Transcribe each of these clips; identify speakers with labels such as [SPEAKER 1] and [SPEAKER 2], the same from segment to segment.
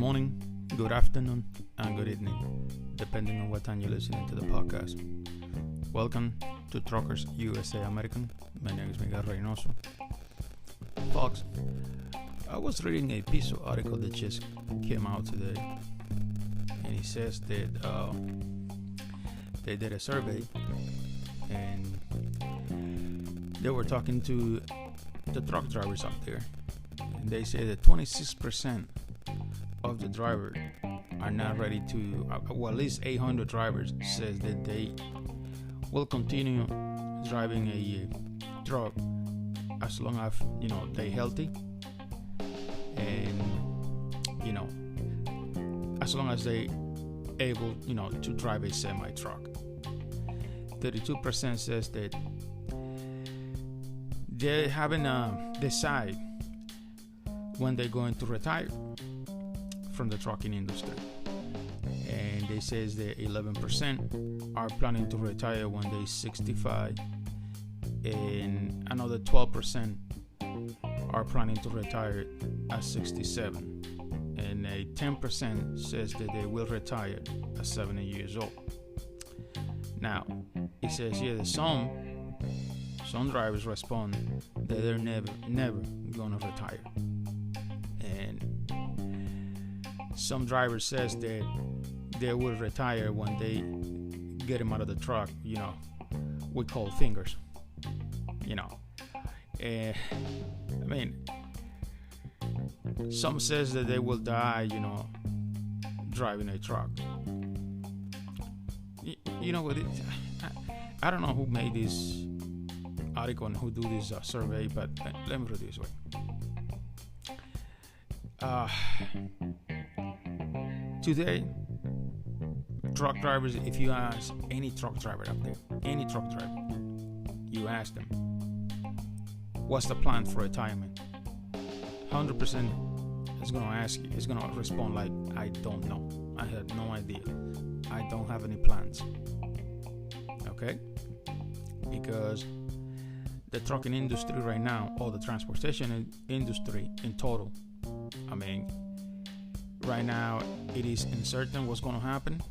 [SPEAKER 1] morning, good afternoon, and good evening, depending on what time you're listening to the podcast. Welcome to Truckers USA American. My name is Miguel Reynoso. Folks, I was reading a piece of article that just came out today, and it says that they did a survey, and they were talking to the truck drivers up there, and they say that 26% of the drivers are not ready to, well, at least 800 drivers says that they will continue driving a truck as long as they're healthy, and as long as they able to drive a semi truck. 32% says that they haven't decide when they're going to retire from the trucking industry, and they says that 11% are planning to retire when they're 65, and another 12% are planning to retire at 67, and a 10% says that they will retire at 70 years old. Now it says here that some drivers respond that they're never gonna retire, and some drivers says that they will retire when they get him out of the truck, with cold fingers, and some says that they will die, driving a truck. You know what? I don't know who made this article and who do this survey, but let me put it this way. Today, truck drivers, if you ask any truck driver up there, you ask them, what's the plan for retirement? 100% is going to ask you, is going to respond like, I don't know. I have no idea. I don't have any plans. Okay? Because the trucking industry right now, or the transportation industry in total, right now it is uncertain what's going to happen,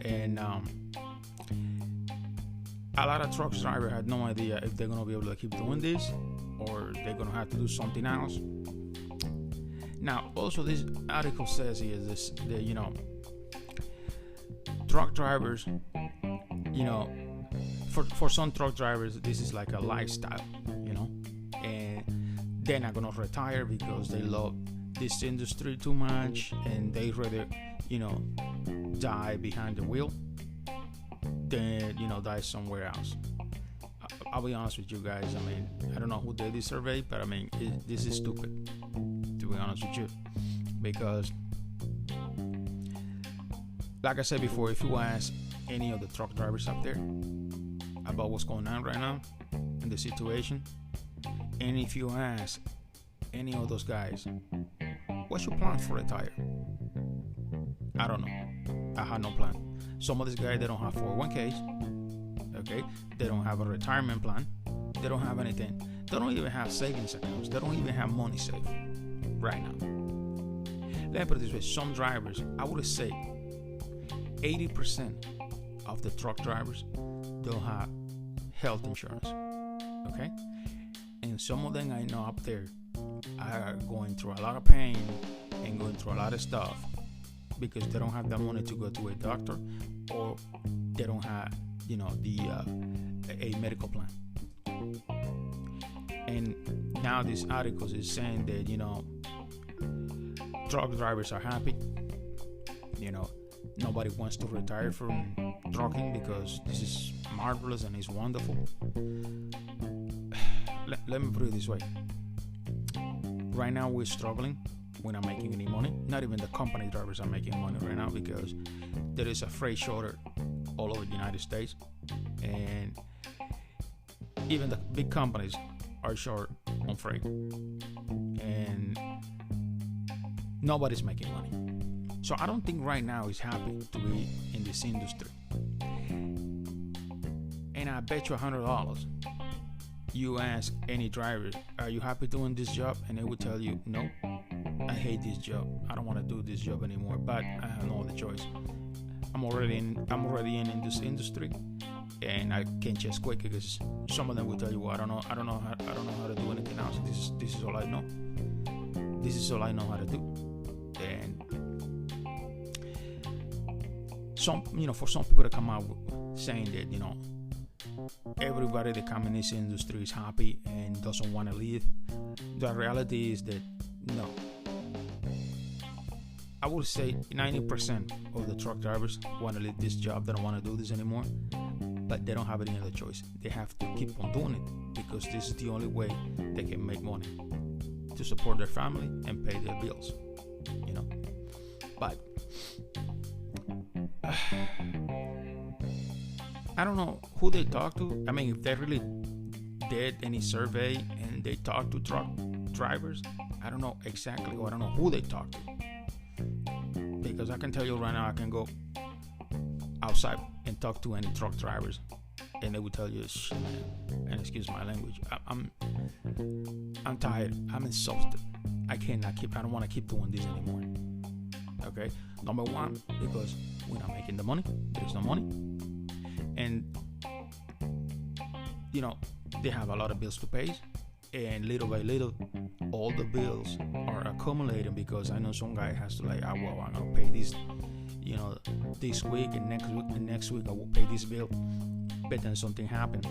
[SPEAKER 1] and a lot of truck drivers had no idea if they're going to be able to keep doing this or they're going to have to do something else. Now, also this article says here this, that, truck drivers, for some truck drivers, this is like a lifestyle, and they're not going to retire because they love this industry too much, and they rather, die behind the wheel than, die somewhere else. I'll be honest with you guys. I don't know who did this survey, but this is stupid, to be honest with you, because like I said before, if you ask any of the truck drivers up there about what's going on right now in the situation, and if you ask any of those guys, what's your plan for retire? I don't know. I have no plan. Some of these guys, they don't have 401ks. Okay, they don't have a retirement plan. They don't have anything. They don't even have savings accounts. They don't even have money saved right now. Let me put it this way: some drivers, I would say 80% of the truck drivers don't have health insurance. Okay, and some of them I know up there are going through a lot of pain and going through a lot of stuff because they don't have the money to go to a doctor, or they don't have a medical plan. And now this article is saying that truck drivers are happy. Nobody wants to retire from trucking because this is marvelous and it's wonderful. Let me put it this way. Right now we're struggling. We're not making any money. Not even the company drivers are making money right now because there is a freight shortage all over the United States, and even the big companies are short on freight, and nobody's making money. So I don't think right now is happy to be in this industry. And I bet you $100 you ask any driver, are you happy doing this job? And they will tell you no. I hate this job. I don't want to do this job anymore. But I have no other choice. I'm already in this industry, and I can't just quit because some of them will tell you, well, I don't know how to do anything else. This is all I know. This is all I know how to do. And for some people to come out saying that, everybody that come in this industry is happy and doesn't want to leave. The reality is that no. I would say 90% of the truck drivers want to leave this job. They don't want to do this anymore, but they don't have any other choice. They have to keep on doing it because this is the only way they can make money to support their family and pay their bills. But I don't know who they talk to. I mean, if they really did any survey and they talk to truck drivers, I don't know exactly, or I don't know who they talk to. Because I can tell you right now, I can go outside and talk to any truck drivers, and they will tell you, shit, man, and excuse my language, I'm tired, I'm exhausted, I don't want to keep doing this anymore. Okay, number one, because we're not making the money, there's no money, and they have a lot of bills to pay, and little by little, all the bills are accumulating because I know some guy has to I'm gonna pay this, this week, and next week I will pay this bill. But then something happened,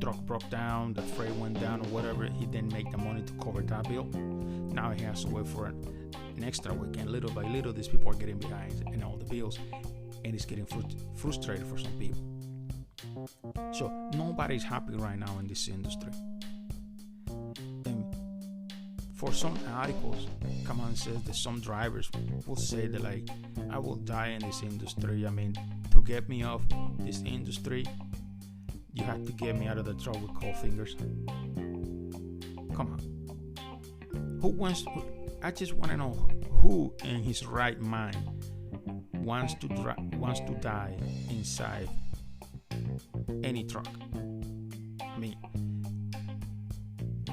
[SPEAKER 1] truck broke down, the freight went down, or whatever. He didn't make the money to cover that bill. Now he has to wait for an extra week, and little by little, these people are getting behind in all the bills, and it's getting frustrated for some people. So nobody's happy right now in this industry. For some articles, come on, says that some drivers will say that I will die in this industry. I mean, to get me off this industry, you have to get me out of the truck with cold fingers. Come on. I just want to know who in his right mind wants to die inside any truck. I mean,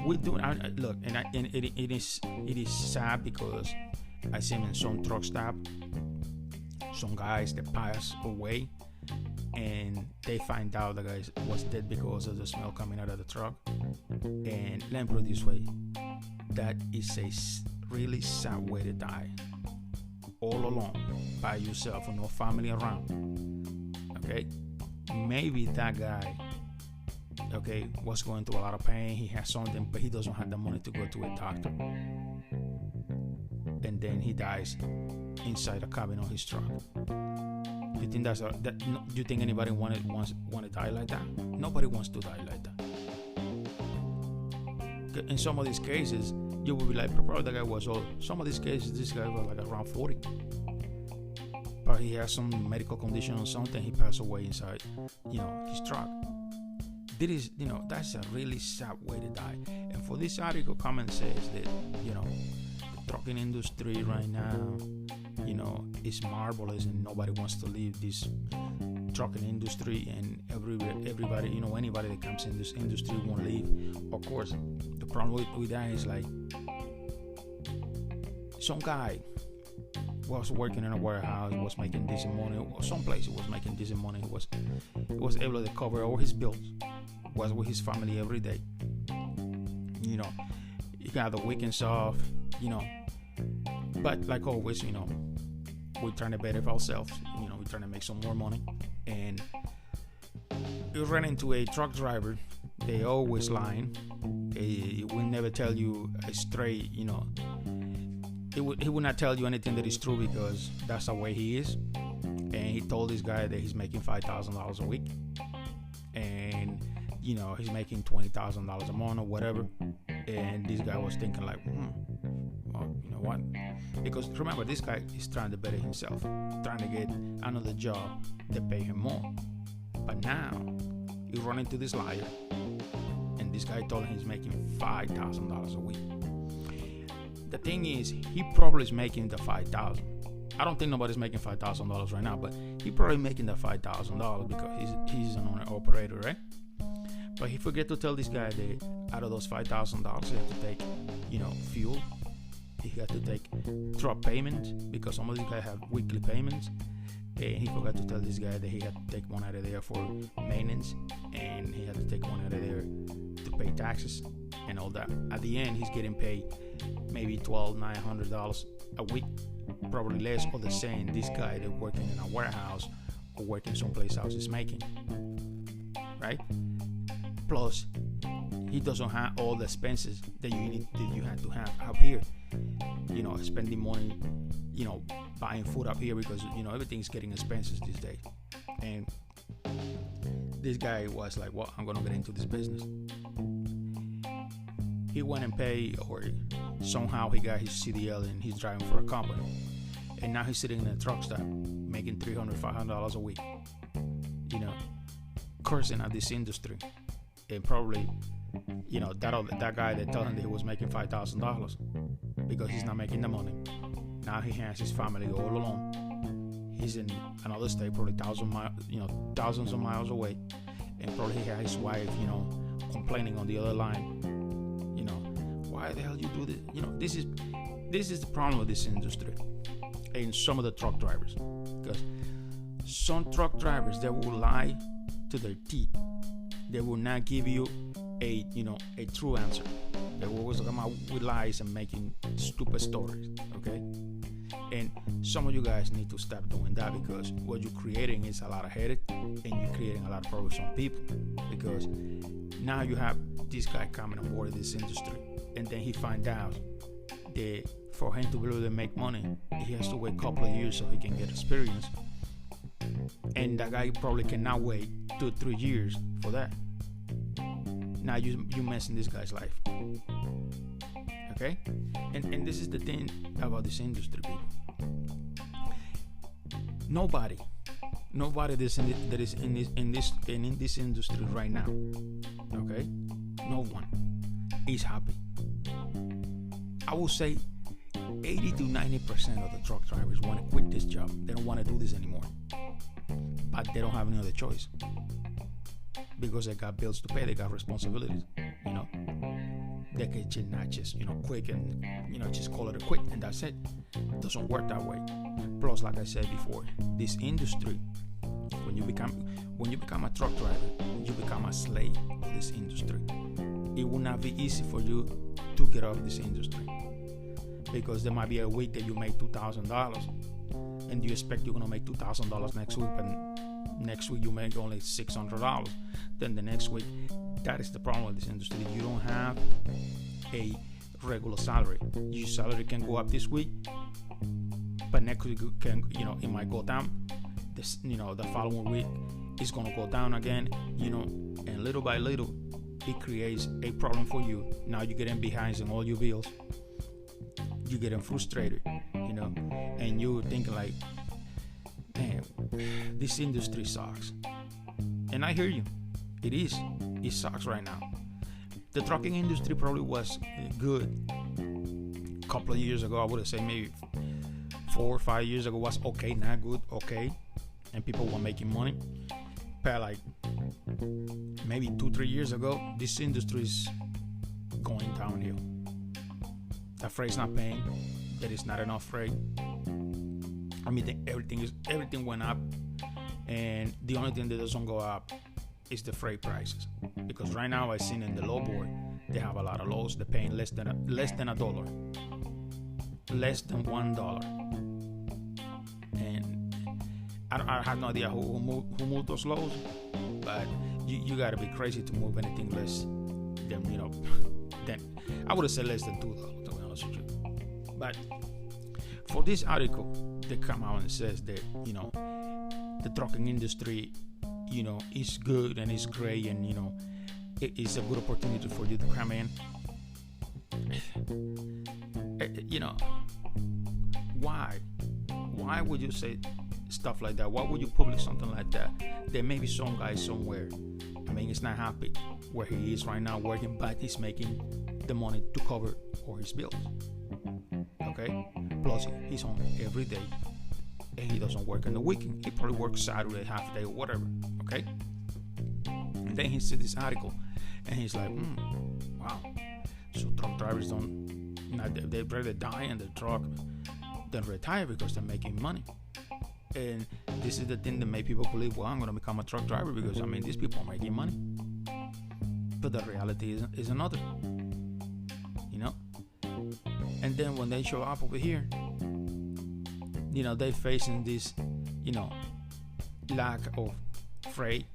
[SPEAKER 1] we do look, and it is sad because I see in some truck stop some guys that pass away, and they find out the guy was dead because of the smell coming out of the truck. And let me put it this way, that is a really sad way to die, all alone by yourself with no family around. Okay, maybe that guy was going through a lot of pain, he has something, but he doesn't have the money to go to a doctor, and then he dies inside a cabin of his truck. You think do you think anybody want to die like that? Nobody wants to die like that. In some of these cases, you will be like, probably the guy was old. Some of these cases, this guy was like around 40, but he has some medical condition or something, he passed away inside his truck. That's a really sad way to die. And for this article, comment says that the trucking industry right now is marvelous, and nobody wants to leave this trucking industry, and everybody anybody that comes in this industry won't leave. Of course, the problem with that is some guy was working in a warehouse, was making decent money, or someplace he was making decent money, he was able to cover all his bills, was with his family every day. He got the weekends off, but like always, we're trying to better ourselves, we're trying to make some more money. And you run into a truck driver, they always lying, he will never tell you straight, he would not tell you anything that is true, because that's the way he is. And he told this guy that he's making $5,000 a week, and he's making $20,000 a month or whatever. And this guy was thinking well, you know what? Because remember, this guy is trying to better himself, trying to get another job that pay him more. But now he run into this liar, and this guy told him he's making $5,000 a week. The thing is, he probably is making the $5,000. I don't think nobody's making $5,000 right now, but he probably making the $5,000 because he's an owner operator, right? But he forget to tell this guy that out of those $5,000, he had to take, fuel. He had to take truck payment, because some of these guys have weekly payments, and he forgot to tell this guy that he had to take one out of there for maintenance, and he had to take one out of there to pay taxes and all that. At the end, he's getting paid maybe $1,200 a week, probably less or the same this guy that working in a warehouse or working someplace else is making, right? Plus, he doesn't have all the expenses that you have to have up here. Spending money, buying food up here, because everything's getting expensive these days. And this guy was like, well, I'm gonna get into this business. He went and paid, or somehow he got his CDL and he's driving for a company. And now he's sitting in a truck stop making $300, $500 a week, cursing at this industry. And probably, that guy that told him that he was making $5,000 because he's not making the money. Now he has his family all alone. He's in another state, probably thousands of miles away, and probably he has his wife, complaining on the other line. Why the hell you do this? This is the problem with this industry and some of the truck drivers, because some truck drivers, they will lie to their teeth. They will not give you a true answer. They will always come out with lies and making stupid stories. Okay, and some of you guys need to stop doing that, because what you're creating is a lot of headache, and you're creating a lot of problems on people. Because now you have this guy coming on board this industry, and then he find out that for him to be able to make money, he has to wait a couple of years so he can get experience. And that guy probably cannot wait 2-3 years for that. Now you messing this guy's life. Okay? And this is the thing about this industry, people. Nobody that is in this industry right now, okay? No one is happy. I will say 80 to 90% of the truck drivers want to quit this job. They don't want to do this anymore. But they don't have any other choice, because they got bills to pay, they got responsibilities. They can not just quit and just call it a quit and that's it. It doesn't work that way. Plus, like I said before, this industry, when you become a truck driver, you become a slave of this industry. It will not be easy for you to get out of this industry, because there might be a week that you make $2,000 and you expect you're gonna make $2,000 next week, but next week you make only $600. Then the next week, that is the problem with this industry. You don't have a regular salary. Your salary can go up this week, but next week it might go down. The following week it's gonna go down again. And little by little, it creates a problem for you. Now you're getting behind in all your bills. You're getting frustrated, and you're thinking like, man, this industry sucks. And I hear you. It sucks right now. The trucking industry probably was good a couple of years ago. I would have said maybe 4 or 5 years ago was okay, not good, okay, and people were making money. But like maybe 2-3 years ago, this industry is going downhill. The freight's not paying. There is not enough freight. I mean, everything went up, and the only thing that doesn't go up is the freight prices. Because right now I've seen in the low board, they have a lot of lows. They're paying less than $1, less than $1, and I have no idea who moved those lows, but you gotta be crazy to move anything less than than I would have said less than $2, to be honest with you. But for this article, they come out and says that the trucking industry is good and it's great, and it is a good opportunity for you to come in. Why would you say stuff like that? Why would you publish something like that? There may be some guy somewhere, he's not happy where he is right now working, but he's making the money to cover all his bills. Okay? Plus he's home every day, and he doesn't work on the weekend. He probably works Saturday, half day, or whatever. Okay? And then he sees this article, and he's like, wow. So truck drivers don't They'd rather die in the truck than retire because they're making money. And this is the thing that made people believe, well, I'm going to become a truck driver because, I mean, these people are making money. But the reality is another, you know? And then when they show up over here, you know, they're facing this, you know, lack of freight,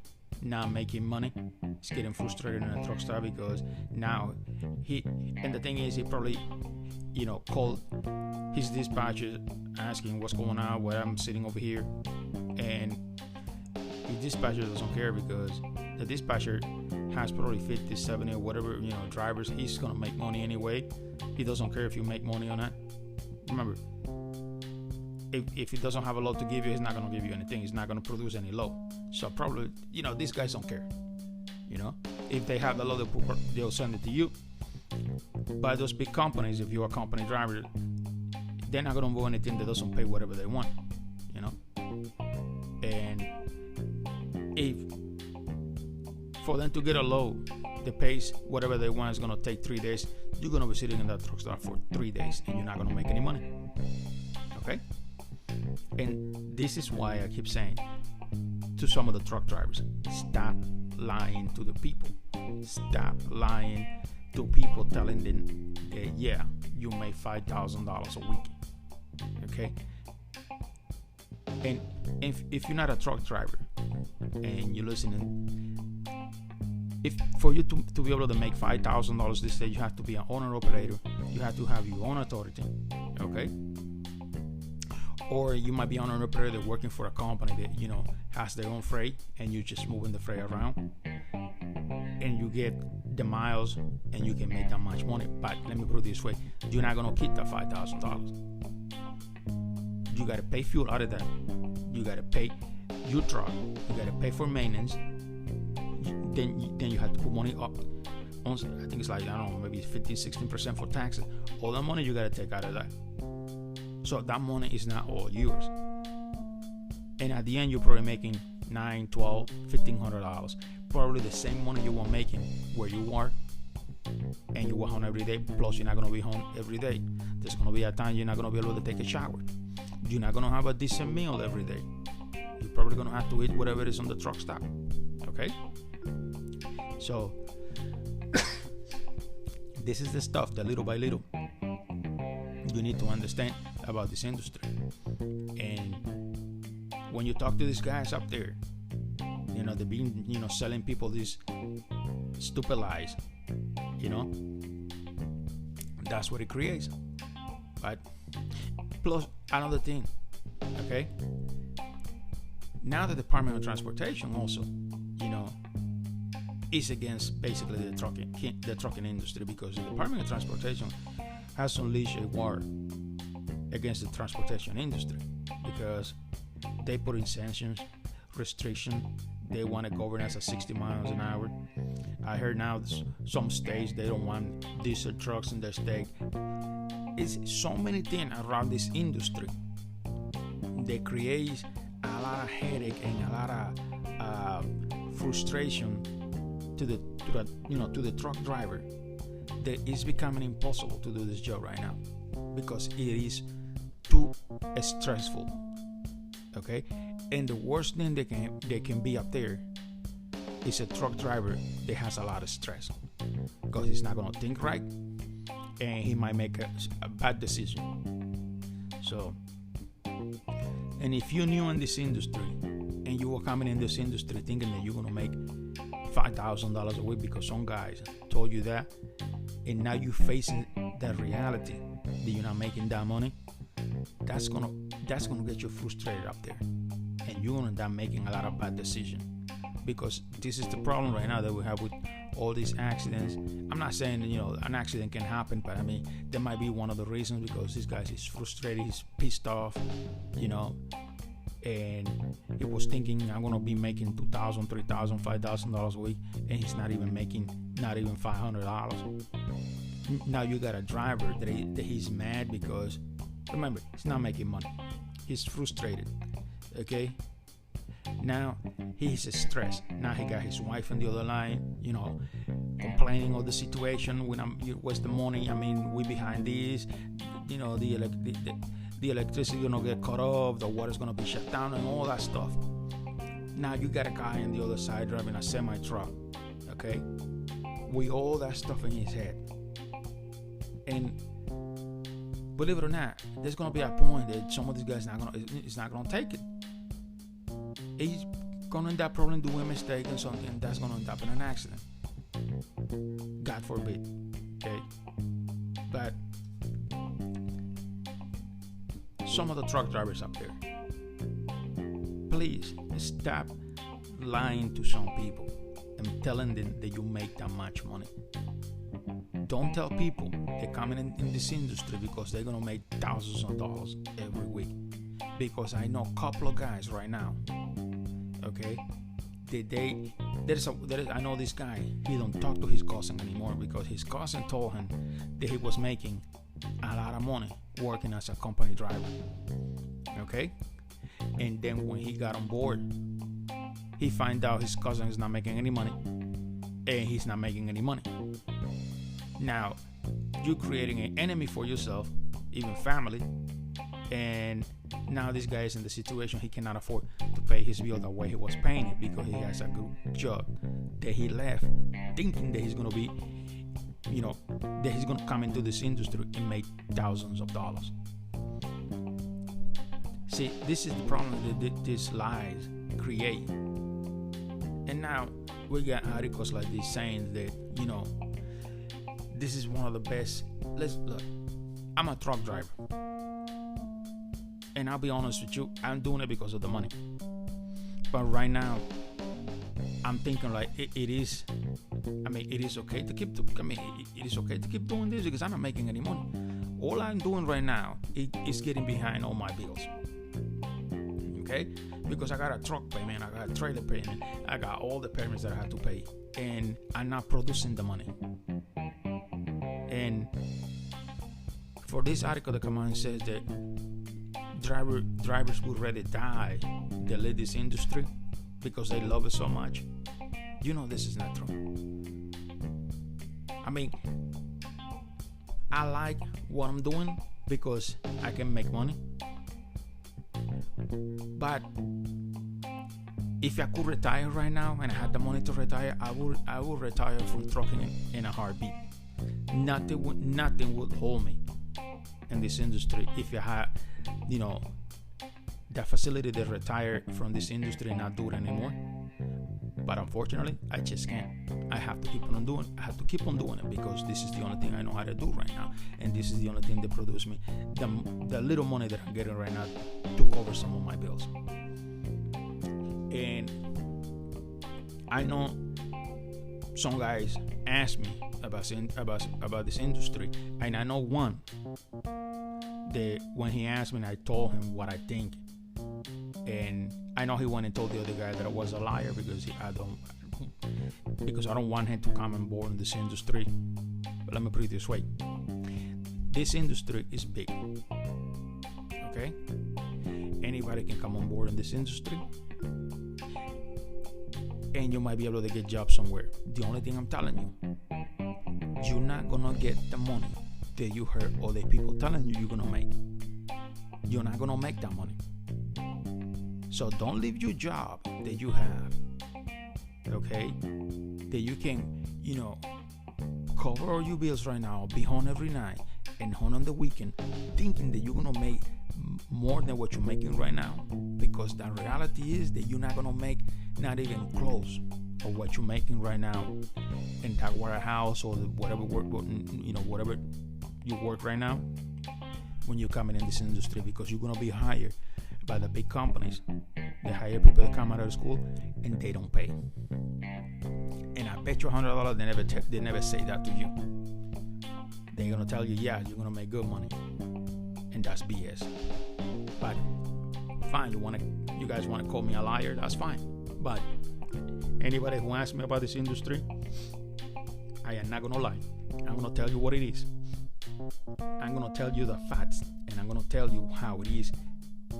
[SPEAKER 1] not making money. He's getting frustrated in a truck stop because now and the thing is, he probably, you know, called his dispatcher asking what's going on, where I'm sitting over here, and his dispatcher doesn't care because the dispatcher has probably 50, 70 or whatever, you know, drivers. He's gonna make money anyway. He doesn't care if you make money or not. Remember, if he doesn't have a load to give you, he's not gonna give you anything. He's not gonna produce any load. So probably, you know, these guys don't care. You know, if they have the load, they'll send it to you. But those big companies, if you're a company driver, they're not gonna do anything that doesn't pay whatever they want. You know, and if for them to get a load that pays whatever they want is gonna take 3 days, you're gonna be sitting in that truck stop for 3 days and you're not gonna make any money. Okay? And this is why I keep saying to some of the truck drivers, stop lying to the people. Stop lying to people, telling them that, yeah, you make $5,000 a week. Okay? And if you're not a truck driver and you're listening, if for you to be able to make $5,000 this day, you have to be an owner operator. You have to have your own authority. Okay? Or you might be an owner operator working for a company that, you know, has their own freight and you're just moving the freight around and you get the miles and you can make that much money. But let me put it this way, you're not gonna keep that $5,000. You gotta pay fuel out of that. You gotta pay your truck. You gotta pay for maintenance. Then you have to put money up. I think it's like, I don't know, maybe 15-16% for taxes. All that money you gotta take out of that. So that money is not all yours. And at the end, you're probably making $9, $12, $1,500. Probably the same money you were making where you are, and you were home every day. Plus, you're not gonna be home every day. There's gonna be a time you're not gonna be able to take a shower. You're not gonna have a decent meal every day. You're probably gonna have to eat whatever is on the truck stop. Okay? So this is the stuff that little by little you need to understand about this industry. And when you talk to these guys up there, you know, they've been, you know, selling people these stupid lies, you know, that's what it creates. But plus another thing, okay, now the Department of Transportation also, you know, is against basically the trucking industry, because the Department of Transportation has unleashed a war against the transportation industry because they put in sanctions, restriction. They want to govern us at 60 miles an hour. I heard now some states, they don't want diesel trucks in their state. It's so many things around this industry that creates a lot of headache and a lot of frustration to the truck driver, that it's becoming impossible to do this job right now because it is too stressful. Okay, and the worst thing they can be up there is a truck driver that has a lot of stress because he's not gonna think right and he might make a bad decision. So, and if you're new in this industry and you were coming in this industry thinking that you're gonna make $5,000 a week because some guys told you that, and now you're facing the reality that you're not making that money, that's gonna get you frustrated up there, and you're gonna end up making a lot of bad decisions, because this is the problem right now that we have with all these accidents. I'm not saying, you know, an accident can happen, but I mean, that might be one of the reasons, because this guy is frustrated, he's pissed off, you know, and he was thinking, I'm gonna be making $2,000, $3,000, $5,000 a week, and he's not even making $500. Now you got a driver that he's mad because, remember, he's not making money. He's frustrated. Okay. Now he's stressed. Now he got his wife on the other line. You know, complaining of the situation when you waste the money. I mean, we behind this, the electricity gonna get cut off, the water's gonna be shut down, and all that stuff. Now you got a guy on the other side driving a semi truck, okay, with all that stuff in his head, and believe it or not, there's gonna be a point that some of these guys is not gonna take it. He's gonna end up probably doing a mistake and something, and that's gonna end up in an accident. God forbid. Okay, but some of the truck drivers up there, please stop lying to some people and telling them that you make that much money. Don't tell people they're coming in this industry because they're gonna make thousands of dollars every week. Because I know a couple of guys right now, okay, I know this guy, he don't talk to his cousin anymore because his cousin told him that he was making a lot of money working as a company driver, okay, and then when he got on board, he find out his cousin is not making any money and he's not making any money. Now you're creating an enemy for yourself, even family, and now this guy is in the situation he cannot afford to pay his bill the way he was paying it because he has a good job that he left thinking that he's going to be, that he's going to come into this industry and make thousands of dollars. See, this is the problem that these lies create. And now we got articles like this saying that, this is one of the best. Look, I'm a truck driver. And I'll be honest with you, I'm doing it because of the money. But right now, I'm thinking like it is okay to keep doing this because I'm not making any money. All I'm doing right now is getting behind all my bills. Okay? Because I got a truck payment, I got a trailer payment, I got all the payments that I have to pay, and I'm not producing the money. And for this article that come on and says that drivers would rather die than leave this industry because they love it so much, this is not true. I mean, I like what I'm doing because I can make money, but if I could retire right now and I had the money to retire, I would retire from trucking in a heartbeat. Nothing would hold me in this industry if I had, the facility to retire from this industry and not do it anymore. But unfortunately, I just can't. I have to keep on doing it because this is the only thing I know how to do right now, and this is the only thing that produces me the little money that I'm getting right now to cover some of my bills. And I know some guys ask me about this industry, and I know one that when he asked me, I told him what I think, and I know he went and told the other guy that I was a liar because I don't want him to come on board in this industry. But let me put it this way: this industry is big. Okay, anybody can come on board in this industry, and you might be able to get jobs somewhere. The only thing I'm telling you, you're not gonna get the money that you heard other people telling you you're gonna make. You're not gonna make that money. So don't leave your job that you have, okay, that you can, cover all your bills right now, be home every night and home on the weekend, thinking that you're gonna make more than what you're making right now, because the reality is that you're not gonna make not even close of what you're making right now in that warehouse or whatever you work right now when you're coming in this industry, because you're gonna be hired by the big companies. They hire people that come out of school and they don't pay. And I bet you $100 they never say that to you. They're gonna tell you, yeah, you're gonna make good money, and that's BS. But fine, you guys want to call me a liar? That's fine. But anybody who asks me about this industry, I am not gonna lie. I'm gonna tell you what it is. I'm gonna tell you the facts, and I'm gonna tell you how it is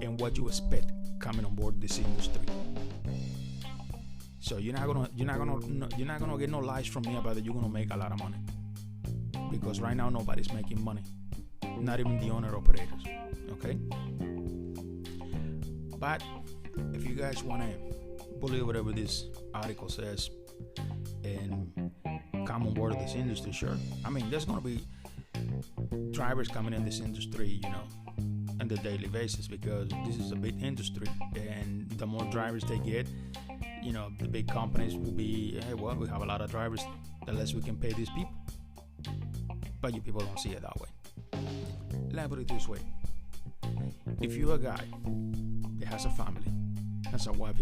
[SPEAKER 1] and what you expect coming on board this industry. So you're not gonna get no lies from me about that you're gonna make a lot of money, because right now nobody's making money, not even the owner operators. Okay. But if you guys wanna believe whatever this article says and come on board of this industry, sure. I mean, there's gonna be drivers coming in this industry, on the daily basis, because this is a big industry, and the more drivers they get, the big companies will be, hey, well, we have a lot of drivers, the less we can pay these people. But you people don't see it that way. Let me put it this way: if you're a guy that has a family, has a wife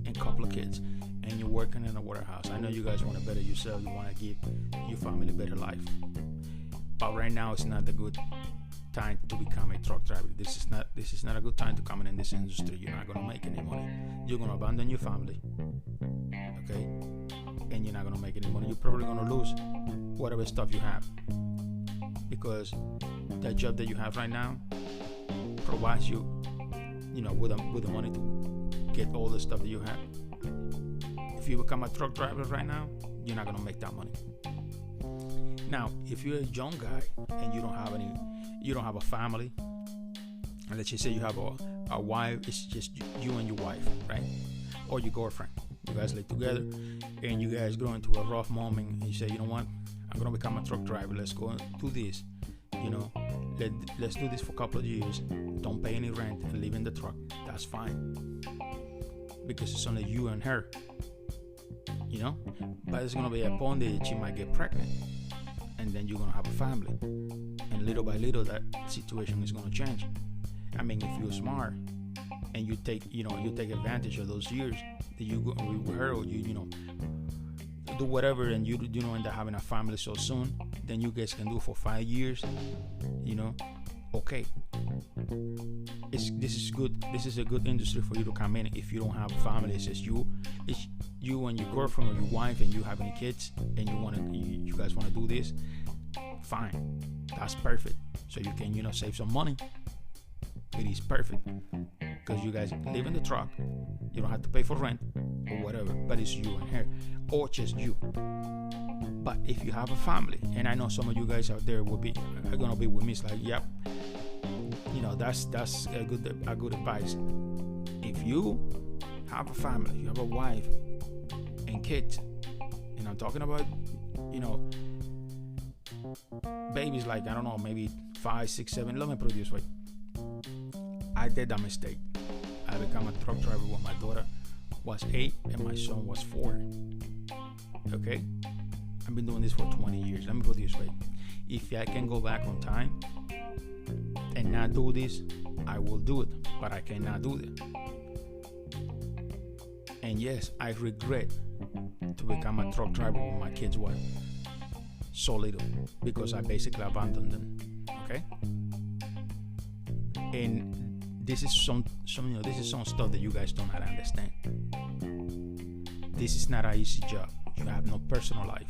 [SPEAKER 1] and a couple of kids, and you're working in a warehouse, I know you guys want to better yourself, you want to give your family a better life, but right now it's not the good time to become a truck driver. This is not a good time to come in this industry. You're not gonna make any money. You're gonna abandon your family, okay? And you're not gonna make any money. You're probably gonna lose whatever stuff you have, because that job that you have right now provides you, with the money to get all the stuff that you have. If you become a truck driver right now, you're not gonna make that money. Now, if you're a young guy and you don't have a family, and let's just say you have a wife, it's just you and your wife, right? Or your girlfriend. You guys live together, and you guys go into a rough moment, and you say, you know what, I'm gonna become a truck driver. Let's go and do this. Let's do this for a couple of years. Don't pay any rent and live in the truck. That's fine, because it's only you and her. But it's gonna be a point that she might get pregnant, and then you're gonna have a family, and little by little that situation is gonna change. I mean, if you're smart and you take advantage of those years that you go with her, or you do whatever, and you end up having a family so soon, then you guys can do for 5 years. Okay, this is good. This is a good industry for you to come in. If you don't have a family, it's you and your girlfriend or your wife, and you having kids, and you guys want to do this, fine, that's perfect. So you can save some money. It is perfect, because you guys live in the truck. You don't have to pay for rent or whatever, but it's you and her, or just you. But if you have a family, and I know some of you guys out there are gonna be with me, it's like, yep, that's a good advice. If you have a family, you have a wife and kids, and I'm talking about babies, like, I don't know, maybe 5, 6, 7. Let me put it this way: I did that mistake. I became a truck driver when my daughter was 8 and my son was 4. Okay, I've been doing this for 20 years. Let me put it this way: if I can go back on time and not do this, I will do it, but I cannot do it. And yes, I regret to become a truck driver when my kids were so little, because I basically abandoned them. Okay, and this is some stuff that you guys do not understand. This is not an easy job. You have no personal life.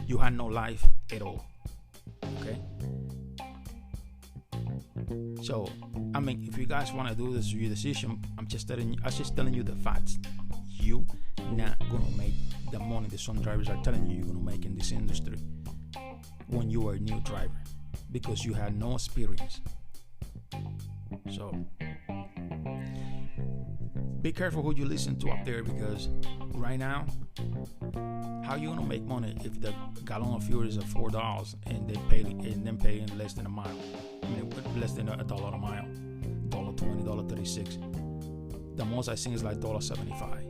[SPEAKER 1] You have no life at all. Okay. So, I mean, if you guys want to do this, your decision. I'm just telling you the facts. You not gonna make the money that some drivers are telling you're gonna make in this industry when you are a new driver, because you had no experience. So be careful who you listen to up there, because right now, how you gonna make money if the gallon of fuel is at $4 and then paying less than a mile? I mean, less than $1 a mile, $1.20, $1.36. The most I seen is like $1.75,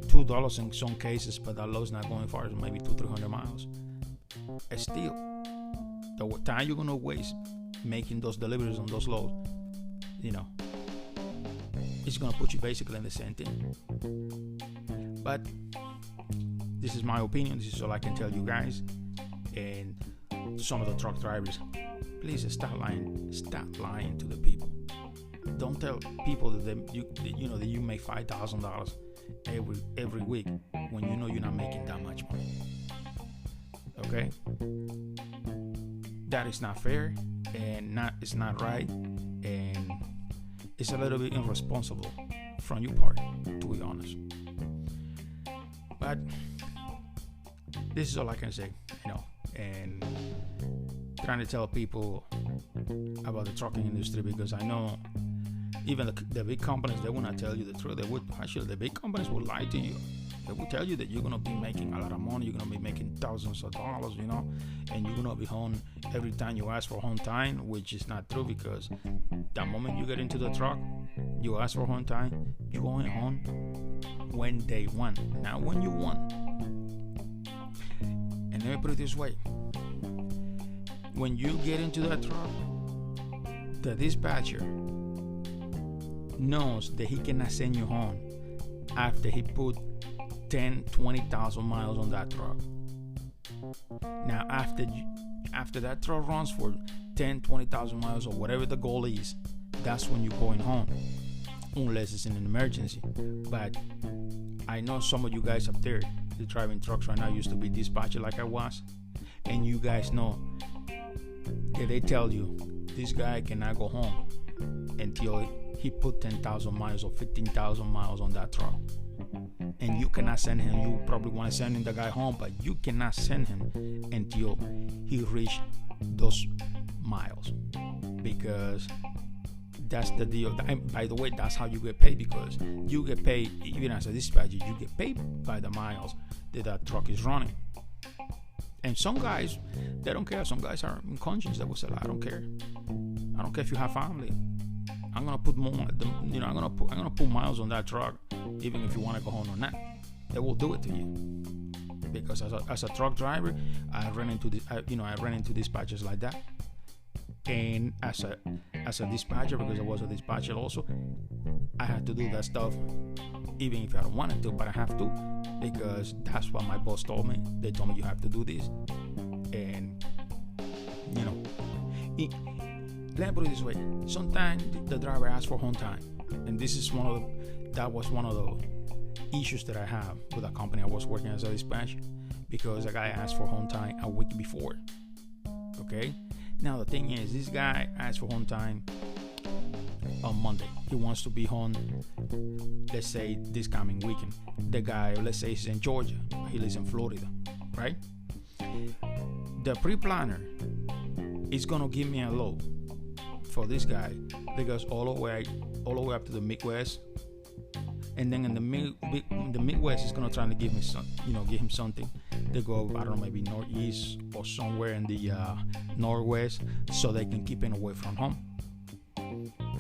[SPEAKER 1] $2 in some cases, but that load's not going far. It's maybe 200-300 miles. And still, the time you're gonna waste making those deliveries on those loads, it's gonna put you basically in the same thing. But this is my opinion. This is all I can tell you guys. And some of the truck drivers, please stop lying. Stop lying to the people. Don't tell people that you make $5,000 every week when you know you're not making that much money. Okay, that is not fair, and it's not right, and it's a little bit irresponsible from your part, to be honest. But this is all I can say, and trying to tell people about the trucking industry, because I know even the big companies, they will not tell you the truth. The big companies will lie to you. They will tell you that you're going to be making a lot of money, you're going to be making thousands of dollars, and you're going to be home every time you ask for home time, which is not true, because the moment you get into the truck, you ask for home time, you're going home when they want, not when you want. And let me put it this way. When you get into that truck, the dispatcher knows that he cannot send you home after he put 10-20,000 miles on that truck. Now after that truck runs for 10-20,000 miles or whatever the goal is, that's when you're going home, unless it's in an emergency. But I know some of you guys up there, the driving trucks right now, used to be dispatcher like I was, and you guys know that they tell you this guy cannot go home until he put 10,000 miles or 15,000 miles on that truck. And you cannot send him. You probably want to send the guy home, but you cannot send him until he reach those miles, because that's the deal. And by the way, that's how you get paid, because you get paid, even as a dispatcher, you get paid by the miles that truck is running. And some guys, they don't care. Some guys are in conscience. They will say, I don't care. I don't care if you have family. I'm gonna put more. I'm gonna put miles on that truck, even if you want to go home or not. They will do it to you, because as a truck driver, I ran into dispatchers like that. And as a dispatcher, because I was a dispatcher also, I had to do that stuff, even if I don't want to, but I have to, because that's what my boss told me. They told me you have to do this, and let me put it this way. Sometimes the driver asks for home time, and this is that was one of the issues that I have with a company I was working as a dispatcher, because a guy asked for home time a week before. Okay, now the thing is, this guy asked for home time on Monday. He wants to be home, let's say this coming weekend. The guy, let's say, is in Georgia, he lives in Florida, right? The pre-planner is gonna give me a load for this guy, because all the way up to the Midwest, and then in the Midwest is gonna try to give me give him something. They go, I don't know, maybe northeast or somewhere in the northwest, so they can keep him away from home.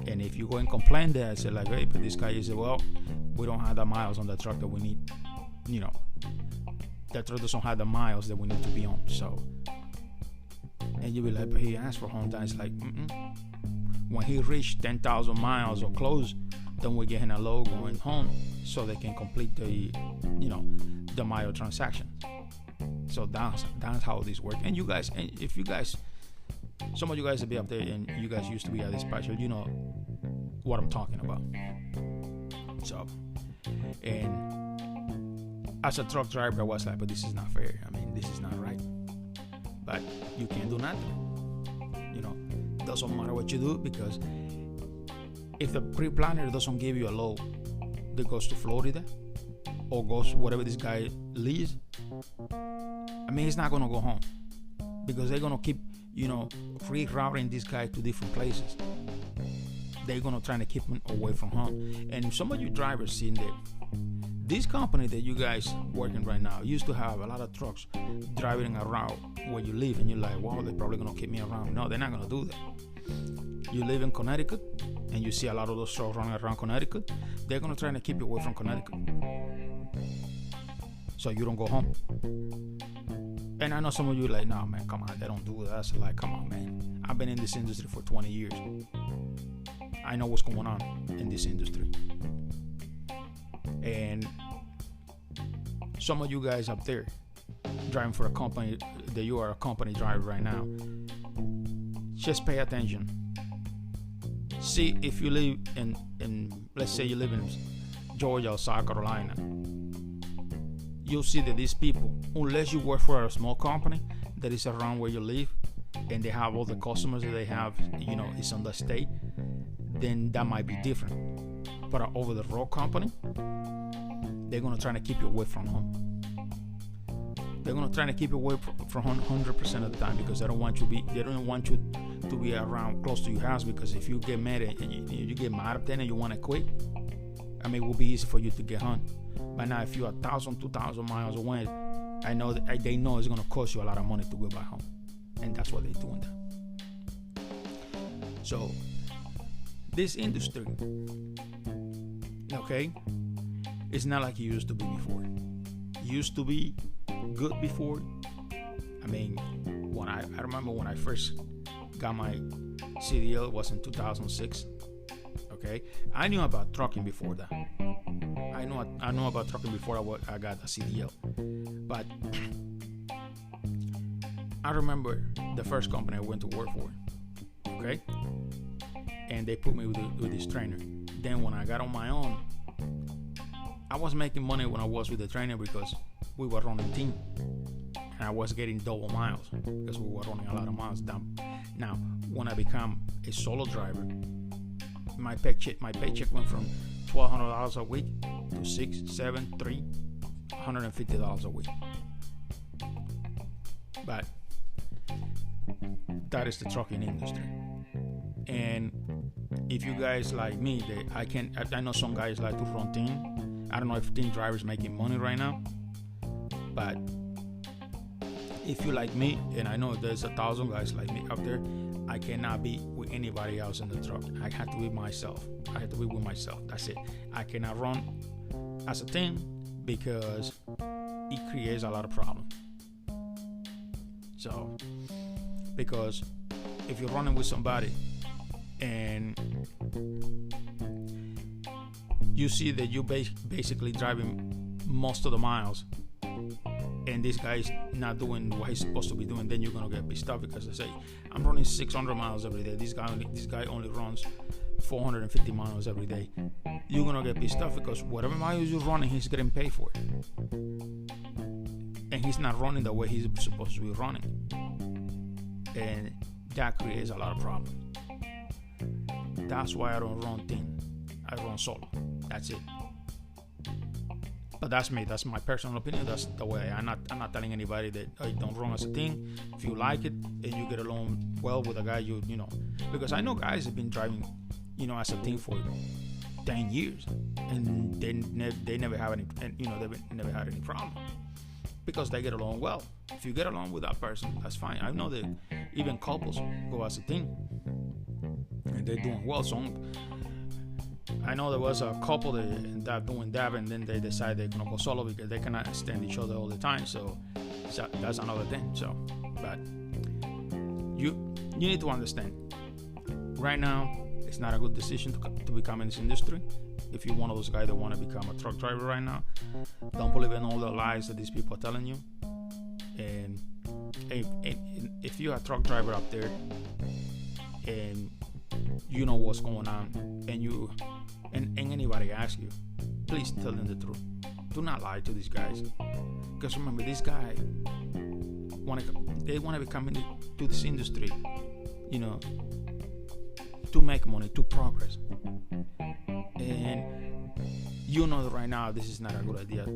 [SPEAKER 1] And if you go and complain there, I say like, hey, but this guy is, well, we don't have the miles on the truck that we need. That truck doesn't have the miles that we need to be on. So, and you be like, but he asked for home time. It's like, when he reached 10,000 miles or close, then we're getting a load going home, so they can complete the mile transaction. So that's how this works. And you guys, and if you guys, some of you guys will be up there, and you guys used to be a dispatcher, you know what I'm talking about. So, and as a truck driver, I was like, but this is not fair. I mean, this is not right. But you can't do nothing. Doesn't matter what you do, because if the pre-planner doesn't give you a load that goes to Florida or goes whatever this guy leaves, I mean, he's not gonna go home, because they're gonna keep rerouting this guy to different places. They're gonna try to keep him away from home. And some of you drivers seen that this company that you guys working right now used to have a lot of trucks driving around where you live, and you're like, wow, they're probably gonna keep me around. No, they're not gonna do that. You live in Connecticut, and you see a lot of those trucks running around Connecticut. They're gonna try to keep you away from Connecticut, so you don't go home. And I know some of you are like, nah, man, come on, they don't do that. So like, come on, man. I've been in this industry for 20 years. I know what's going on in this industry. And some of you guys up there driving for a company, that you are a company driver right now, just pay attention. See, if you live in let's say you live in Georgia or South Carolina, you'll see that these people, unless you work for a small company that is around where you live, and they have all the customers that they have, it's on the state, then that might be different. But over the road company, they're gonna try to keep you away from home. They're gonna try to keep you away from 100% of the time because they don't want you to be around close to your house, because if you get mad and you get mad at them and you want to quit, I mean, it will be easy for you to get home. But now, if you're 1,000, 2,000 miles away, I know that they know it's gonna cost you a lot of money to go back home, and that's what they're doing there. So this industry, okay, it's not like it used to be before. It used to be good before. I mean, I remember when I first got my CDL, it was in 2006. Okay, I knew about trucking before that. I know about trucking before I got a CDL, but I remember the first company I went to work for. Okay, and they put me with this trainer. Then when I got on my own, I was making money when I was with the trainer because we were running team, and I was getting double miles because we were running a lot of miles down. Now, when I become a solo driver, my paycheck went from $1,200 a week to $150 a week. But that is the trucking industry. And if you guys like me, I know some guys like to run team. I don't know if team drivers making money right now, but if you like me, and I know there's 1,000 guys like me out there, I cannot be with anybody else in the truck. I have to be myself. I have to be with myself. That's it. I cannot run as a team because it creates a lot of problems. So, because if you're running with somebody and you see that you're basically driving most of the miles, and this guy's not doing what he's supposed to be doing, then you're gonna get pissed off because they say, I'm running 600 miles every day. This guy only runs 450 miles every day. You're gonna get pissed off because whatever miles you're running, he's getting paid for it, and he's not running the way he's supposed to be running, and that creates a lot of problems. That's why I don't run team. I run solo. That's it. But that's me. That's my personal opinion. That's the way. I'm not telling anybody that I don't run as a team. If you like it and you get along well with a guy, you know, because I know guys have been driving, as a team for 10 years, and they never have any, and they've never had any problem because they get along well. If you get along with that person, that's fine. I know that even couples go as a team and they're doing well. So I know there was a couple that doing that, and then they decide they're gonna go solo because they cannot stand each other all the time. So that's another thing. So, but you need to understand. Right now, it's not a good decision to become in this industry. If you're one of those guys that want to become a truck driver right now, don't believe in all the lies that these people are telling you. And if you're a truck driver up there and you know what's going on, and anybody asks you, please tell them the truth. Do not lie to these guys, because remember, these guys they want to be coming to this industry, to make money, to progress. And that right now this is not a good idea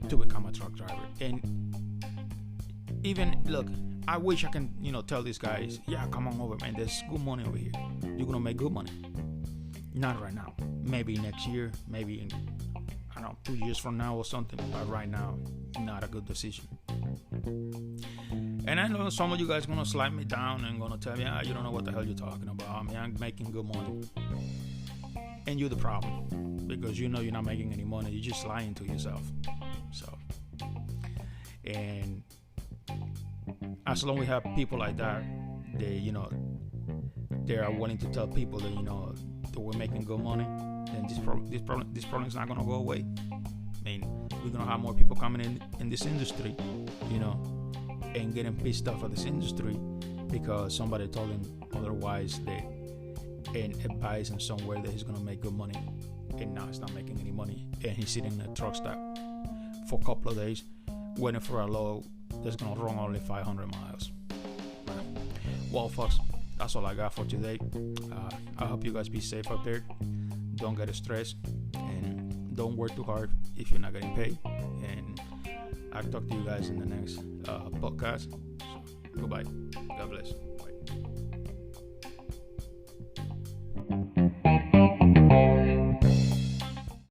[SPEAKER 1] to become a truck driver. And even look, I wish I can, tell these guys, yeah, come on over, man. There's good money over here. You're gonna make good money. Not right now. Maybe next year. Maybe in, 2 years from now or something. But right now, not a good decision. And I know some of you guys gonna slap me down and gonna tell me, you don't know what the hell you're talking about. I mean, I'm making good money. And you're the problem, because you're not making any money. You're just lying to yourself. So, and as long as we have people like that, they are willing to tell people that that we're making good money, then this problem is not gonna go away. I mean, we're gonna have more people coming in this industry, and getting pissed off at this industry because somebody told him otherwise, and advised him somewhere that he's gonna make good money, and now he's not making any money, and he's sitting in a truck stop for a couple of days waiting for a load that's gonna run only 500 miles. Well, folks, that's all I got for today. I hope you guys be safe out there. Don't get stressed, and don't work too hard if you're not getting paid. And I'll talk to you guys in the next podcast. Goodbye.